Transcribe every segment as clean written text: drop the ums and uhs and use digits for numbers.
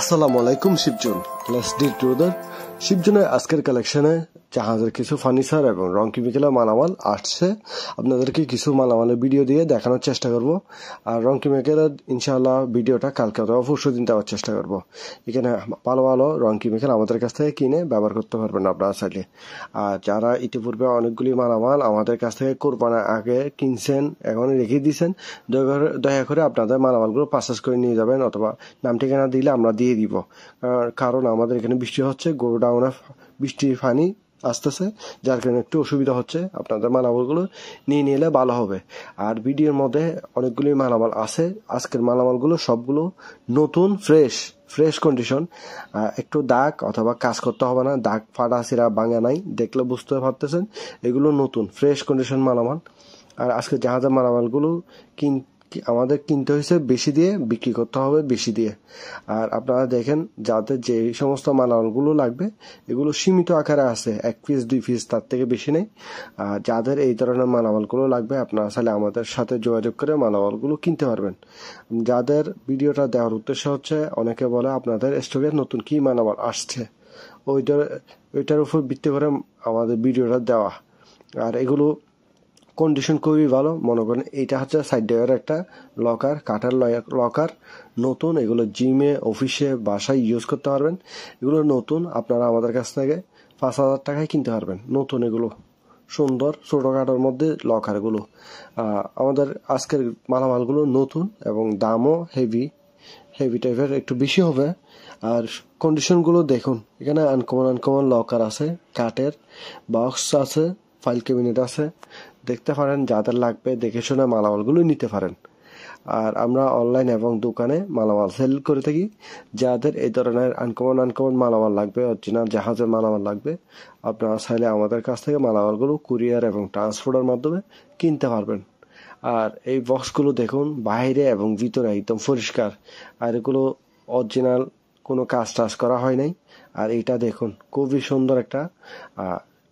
আসসালামু আলাইকুম শিবজুন। Let's deal together. শিবজুনের আজকের কালেকশনে জাহাজের কিছু ফার্নিচার এবং রং কেমিক্যালের মালামাল আসছে। আপনাদেরকে কিছু মালামালের ভিডিও দিয়ে দেখানোর চেষ্টা করব। আর রং কেমিক্যালের ইনশাআল্লাহ ভিডিওটা কালকে অথবা পরশু দিন দেওয়ার চেষ্টা করব। এখানে ভালো ভালো রং কেমিক্যাল আমাদের কাছ থেকে কিনে ব্যবহার করতে পারবেন আপনারা চাইলে। আর যারা ইতিপূর্বে অনেকগুলি মালামাল আমাদের কাছ থেকে কোরবানির আগে কিনছেন, এখন রেখে দিয়েছেন, দয়া করে আপনাদের মালামালগুলো পারচেজ করে নিয়ে যাবেন, অথবা নাম ঠিকানা দিলে আমরা দিয়ে দিব। কারণ আমাদের এখানে বৃষ্টি হচ্ছে, গোডাউনে বৃষ্টির পানি আসতেছে, যার কারণে একটু অসুবিধা হচ্ছে। আপনাদের মালামালগুলো নিয়ে নিলে ভালো হবে। আর ভিডিওর মধ্যে অনেকগুলি মালামাল আছে। আজকের মালামালগুলো সবগুলো নতুন, ফ্রেশ কন্ডিশন। একটু দাগ অথবা কাজ করতে হবে না, দাগ ফাটা সিরা ভাঙা নাই, দেখলে বুঝতে পারতেছেন এগুলো নতুন ফ্রেশ কন্ডিশন মালামাল। আর আজকে জাহাজের মালামালগুলো আমাদের কিনতে হয়েছে বেশি দিয়ে, বিক্রি করতে হবে বেশি দিয়ে। আর আপনারা দেখেন, যাদের যে সমস্ত মালামালগুলো লাগবে এগুলো সীমিত আকারে আছে, 1 পিস 2 পিস, তার থেকে বেশি নেই। আর যাদের এই ধরনের মালামালগুলো লাগবে আপনারা চাইলে আমাদের সাথে যোগাযোগ করে মালামালগুলো কিনতে পারবেন। যাদের ভিডিওটা দেওয়ার উদ্দেশ্য হচ্ছে, অনেকে বলে আপনাদের স্টকে নতুন কি মালামাল আসছে, ওইটার উপর ভিত্তি করে আমাদের ভিডিওটা দেওয়া। আর এগুলো কন্ডিশন খুবই ভালো। মনে করেন এটা হচ্ছে সাইড ডয়ার একটা লকার, কাঠের লকার, নতুন। এগুলো জিমে, অফিসে, বাসায় ইউজ করতে পারবেন। এগুলো নতুন, আপনারা আমাদের কাছ থেকে 5,000 টাকায় কিনতে পারবেন নতুন। এগুলো সুন্দর ছোটখাটোর মধ্যে লকারগুলো। আমাদের আজকের মালামালগুলো নতুন এবং দামও হেভি টাইপের, একটু বেশি হবে। আর কন্ডিশনগুলো দেখুন, এখানে আনকমন লকার আছে, কাঠের বক্স আছে, ফাইল ক্যাবিনেট আছে। দেখতে পারেন, যাদের লাগবে দেখে শুনে মালামালগুলো নিতে পারেন। আর আমরা অনলাইন এবং দোকানে মালামাল সেল করে থাকি। যাদের এই ধরনের আনকমন মালামাল লাগবে, অরিজিনাল জাহাজের মালামাল লাগবে, আপনারা চাইলে আমাদের কাছ থেকে মালামালগুলো কুরিয়ার এবং ট্রান্সপোর্টের মাধ্যমে কিনতে পারবেন। আর এই বক্সগুলো দেখুন, বাইরে এবং ভিতরে একদম পরিষ্কার। আর এগুলো অরিজিনাল, কোনো কাজ টাজ করা হয় নাই। আর এটা দেখুন, খুবই সুন্দর একটা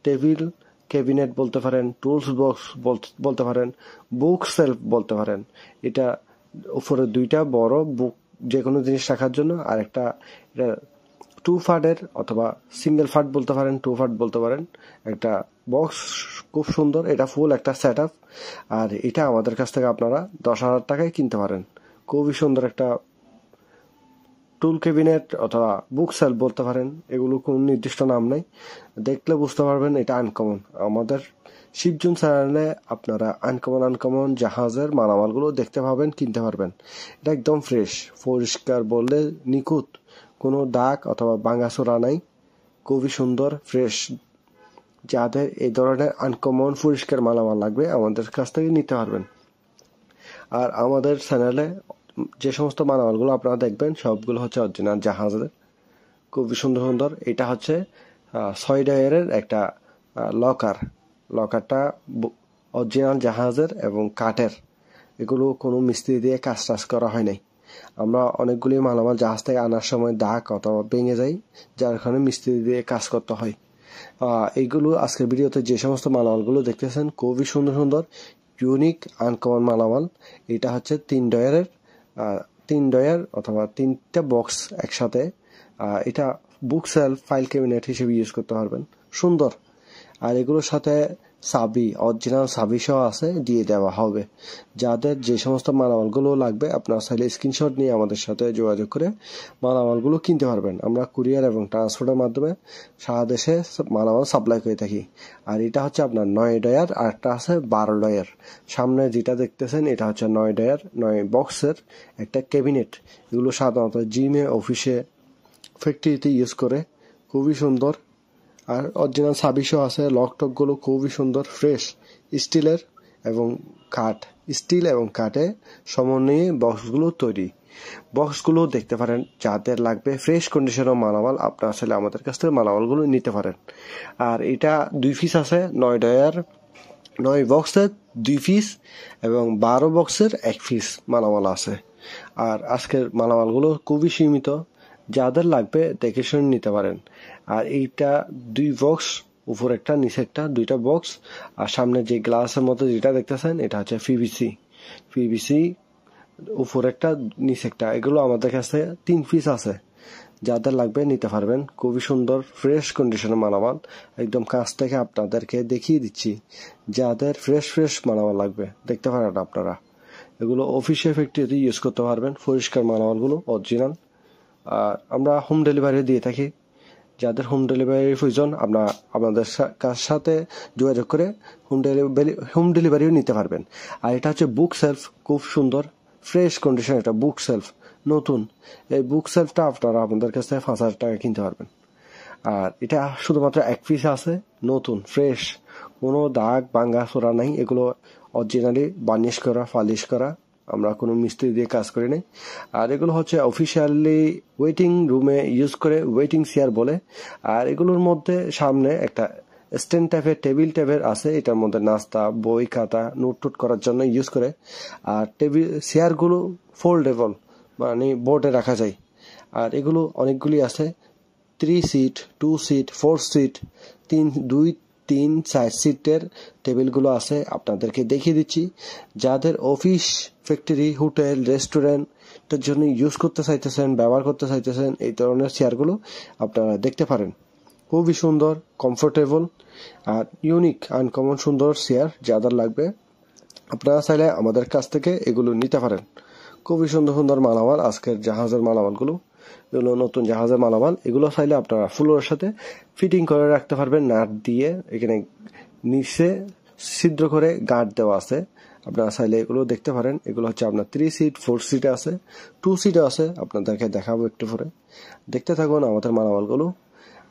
টেবিল ক্যাবিনেট বলতে পারেন, টুলস বক্স বলতে পারেন, বুক সেলফ বলতে পারেন। এটা উপরে 2টা বড় বুক, যে কোনো জিনিস রাখার জন্য। আর একটা এটা 2 ফাটের অথবা সিঙ্গেল ফাট বলতে পারেন, 2 ফাট বলতে পারেন, একটা বক্স। খুব সুন্দর, এটা ফুল একটা সেট আপ। আর এটা আমাদের কাছ থেকে আপনারা 10,000 টাকায় কিনতে পারেন। খুবই সুন্দর একটা টুল ক্যাবিনেট অথবা বুক সেলফ বলতে পারেন। এগুলো কোনো নির্দিষ্ট নাম নেই, দেখলে বুঝতে পারবেন এটা আনকমন। আমাদের শিবজুন চ্যানেলে আপনারা আনকমন জাহাজের মালামালগুলো দেখতে পাবেন, কিনতে পারবেন। এটা একদম ফ্রেশ, পরিষ্কার বললে নিখুঁত, কোনো দাগ অথবা ভাঙাচোরা নাই, খুবই সুন্দর ফ্রেশ। যাদের এই ধরনের আনকমন পরিষ্কার মালামাল লাগবে আমাদের কাছ থেকে নিতে পারবেন। আর আমাদের চ্যানেলে যে সমস্ত মালামালগুলো আপনারা দেখবেন সবগুলো হচ্ছে অরিজিনাল জাহাজের, খুবই সুন্দর। এটা হচ্ছে 6 ডয়ারের একটা লকারটা অরিজিনাল জাহাজের এবং কাঠের। এগুলো কোনো মিস্ত্রি দিয়ে কাজ টাজ করা হয় নাই। আমরা অনেকগুলি মালামাল জাহাজ থেকে আনার সময় দাগ অথবা ভেঙে যায়, যার কারণে মিস্ত্রি দিয়ে কাজ করতে হয়। এইগুলো আজকের ভিডিওতে যে সমস্ত মালামালগুলো দেখতেছেন খুবই সুন্দর ইউনিক আনকমন মালামাল। এটা হচ্ছে 3 ডয়ার অথবা 3টা বক্স একসাথে। এটা বুক সেলফ, ফাইল ক্যাবিনেট হিসেবে ইউজ করতে পারবেন, সুন্দর। আর এগুলোর সাথে অরিজিনাল চাবি সহ আছে, দিয়ে দেওয়া হবে। যাদের যে সমস্ত মালামালগুলো লাগবে আপনারা চাইলে স্ক্রিনশট নিয়ে আমাদের সাথে যোগাযোগ করে মালামালগুলো কিনতে পারবেন। আমরা কুরিয়ার এবং ট্রান্সপোর্টের মাধ্যমে সারা দেশে মালামাল সাপ্লাই করে থাকি। আর এটা হচ্ছে আপনার 9 ডয়ার, আর একটা আছে 12 ডয়ার। সামনে যেটা দেখতেছেন এটা হচ্ছে 9 ডয়ার, 9 বক্সের একটা ক্যাবিনেট। এগুলো সাধারণত জিমে, অফিসে, ফ্যাক্টরিতে ইউজ করে, খুবই সুন্দর। আর অরিজিনাল সার্ভিসও আছে। লকটকগুলো খুবই সুন্দর, ফ্রেশ স্টিল এবং কাঠে সমন্বয়ে বক্সগুলো তৈরি। বক্সগুলো দেখতে পারেন, যাদের লাগবে ফ্রেশ কন্ডিশনের মালামাল আপনারা আসলে আমাদের কাছ থেকে মালামালগুলো নিতে পারেন। আর এটা 2 পিস আছে, 9 ডয়ার 9 বক্সের 2 পিস এবং 12 বক্সের 1 পিস মালামাল আছে। আর আজকের মালামালগুলো খুবই সীমিত, যাদের লাগবে দেখে শুনে নিতে পারেন। আর এইটা 2 বক্স, উপর একটা নিচে একটা, 2টা বক্স। আর সামনে যে গ্লাসের মতো যেটা দেখতেছেন এটা হচ্ছে পিভিসি, উপর একটা নিচে একটা। এগুলো আমাদের কাছে 3 পিস আছে, যাদের লাগবে নিতে পারবেন। খুবই সুন্দর ফ্রেশ কন্ডিশনের মালামাল, একদম কাছ থেকে আপনাদেরকে দেখিয়ে দিচ্ছি। যাদের ফ্রেশ মালামাল লাগবে দেখতে পারেন আপনারা, এগুলো অফিসে ফ্যাক্টরিতে ইউজ করতে পারবেন। পরিষ্কার মালামালগুলো অরিজিনাল। আর আমরা হোম ডেলিভারি দিয়ে থাকি। যাদের হোম ডেলিভারি প্রয়োজন আপনাদের সাথে যোগাযোগ করে হোম ডেলিভারিও নিতে পারবেন। আর এটা হচ্ছে বুক সেলফ, খুব সুন্দর ফ্রেশ কন্ডিশন। এটা বুক সেলফ নতুন। এই বুক সেলফটা আপনারা আপনাদের কাছ থেকে 5,000 টাকা কিনতে পারবেন। আর এটা শুধুমাত্র এক পিস আছে, নতুন ফ্রেশ, কোনো দাগ ভাঙা চোরা নাই। এগুলো অরিজিনালি বার্নিশ করা, পালিশ করা, আমরা কোনো মিস্ত্রি দিয়ে কাজ করি নাই। আর এগুলো হচ্ছে অফিসিয়ালি ওয়েটিং রুমে ইউজ করে, ওয়েটিং চেয়ার বলে। আর এগুলোর মধ্যে সামনে একটা স্ট্যান্ড টাইপের টেবিল টাইপের আছে, এটার মধ্যে নাস্তা, বই, খাতা, নোট করার জন্য ইউজ করে। আর টেবিল চেয়ারগুলো ফোল্ডেবল, মানে বোর্ডে রাখা যায়। আর এগুলো অনেকগুলি আছে, 3 সিট, 2 সিট, 4 সিট, 2, 3, 4 সিটের টেবিলগুলো আছে। আপনাদেরকে দেখিয়ে দিচ্ছি। যাদের অফিস, ফ্যাক্টরি, হোটেল, রেস্টুরেন্টের জন্য ইউজ করতে চাইতেছেন, ব্যবহার করতে চাইতেছেন, এই ধরনের চেয়ারগুলো আপনারা দেখতে পারেন। খুবই সুন্দর, কমফোর্টেবল আর ইউনিক আনকমন সুন্দর চেয়ার। যাদের লাগবে আপনারা চাইলে আমাদের কাছ থেকে এগুলো নিতে পারেন। খুবই সুন্দর মালামাল, আজকের জাহাজের মালামালগুলো, এগুলো নতুন জাহাজের মালামাল। এগুলো চাইলে আপনারা ফ্লোরের সাথে ফিটিং করে রাখতে পারবেন নাট দিয়ে। এখানে নিচে ছিদ্র করে গার্ড দেওয়া আছে, আপনারা চাইলে এগুলো দেখতে পারেন। এগুলো হচ্ছে আপনার 3 সিট, 4 সিটে আছে, 2 সিটে আছে। আপনাদেরকে দেখাবো একটু পরে, দেখতে থাকুন আমাদের মালামালগুলো।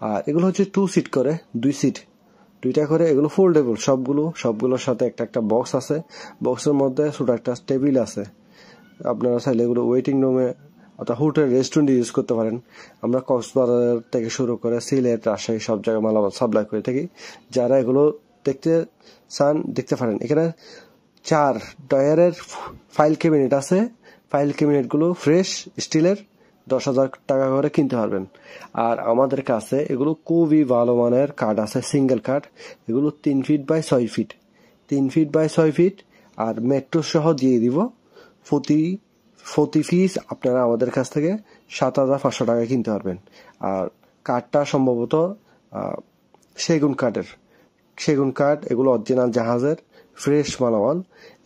আর এগুলো হচ্ছে 2 সিট করে, 2 সিট, 2টা করে। এগুলো ফোল্ডেবল সবগুলোর সাথে একটা বক্স আছে। বক্সের মধ্যে ছোট একটা টেবিল আছে। আপনারা চাইলে এগুলো ওয়েটিং রুমে অর্থাৎ হোটেল, রেস্টুরেন্টে ইউজ করতে পারেন। আমরা কক্সবাজার থেকে শুরু করে সিলেট, রাজশাহী সব জায়গায় মালামাল সাপ্লাই করে থাকি। যারা এগুলো দেখতে চান দেখতে পারেন। এখানে 4 ডয়ারের ফাইল ক্যাবিনেট আছে। ফাইল ক্যাবিনেটগুলো ফ্রেশ স্টিলের, 10,000 টাকা করে কিনতে পারবেন। আর আমাদের কাছে এগুলো খুবই ভালো মানের কাঠ আছে, সিঙ্গেল কাঠ। এগুলো 3 feet by 6 feet, 3 feet by 6 feet. আর মেট্রো সহ দিয়ে দিব। প্রতি পিস আপনারা আমাদের কাছ থেকে 7,500 টাকা কিনতে পারবেন। আর কাঠটা সম্ভবত সেগুন কাঠ। এগুলো অরিজিনাল জাহাজের ফ্রেশ মালামাল।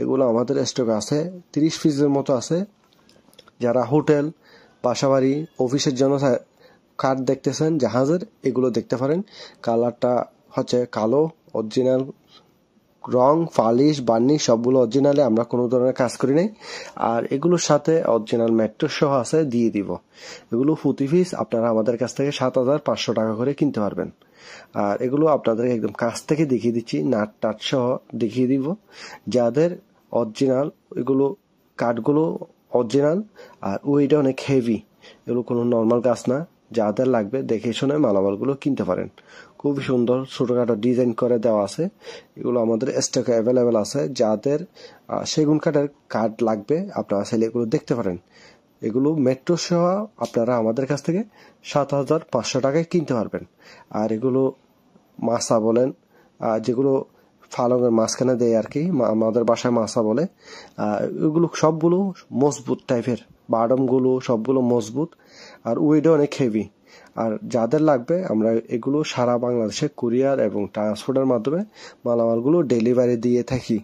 এগুলো আমাদের স্টক আছে, 30 পিসের মতো আছে। যারা হোটেল, বাসাবাড়ি, অফিসের জন্য কাঠ দেখতেছেন জাহাজের, এগুলো দেখতে পারেন। কালারটা হচ্ছে কালো, অরিজিনাল রং, পালিশ, বার্নিশ সবগুলো অরিজিনালে, আমরা কোনো ধরনের কাজ করি নাই। আর এগুলোর সাথে অরিজিনাল ম্যাট্রেস সহ আছে, দিয়ে দিব। এগুলো প্রতি পিস আপনারা আমাদের কাছ থেকে 7,500 টাকা করে কিনতে পারবেন। আর এগুলো আপনাদেরকে একদম কাছ থেকে দেখিয়ে দিচ্ছি, নাট টাট সহ দেখিয়ে দিব। যাদের অরিজিনাল, এগুলো কাঠগুলো অরিজিনাল আর ওইটা অনেক হেভি, এগুলো কোনো নর্মাল গাছ না। যাদের লাগবে দেখে শুনে মালামালগুলো কিনতে পারেন। খুবই সুন্দর ছোটখাটো ডিজাইন করে দেওয়া আছে। এগুলো আমাদের স্টকে অ্যাভেলেবেল আছে। যাদের সেগুন কাঠের কাঠ লাগবে আপনারা চাইলে এগুলো দেখতে পারেন। এগুলো মেট্রো সহ আপনারা আমাদের কাছ থেকে 7,500 টাকায় কিনতে পারবেন। আর এগুলো মাছা বলেন, যেগুলো ফালঙের মাঝখানে দেয় আর কি, আমাদের বাসায় মাছা বলে। এগুলো সবগুলো মজবুত টাইপের, বাডমগুলো সবগুলো মজবুত আর ওয়েটও অনেক হেভি। আর যাদের লাগবে আমরা এগুলো সারা বাংলাদেশে কুরিয়ার এবং ট্রান্সপোর্টের মাধ্যমে মালামালগুলো ডেলিভারি দিয়ে থাকি।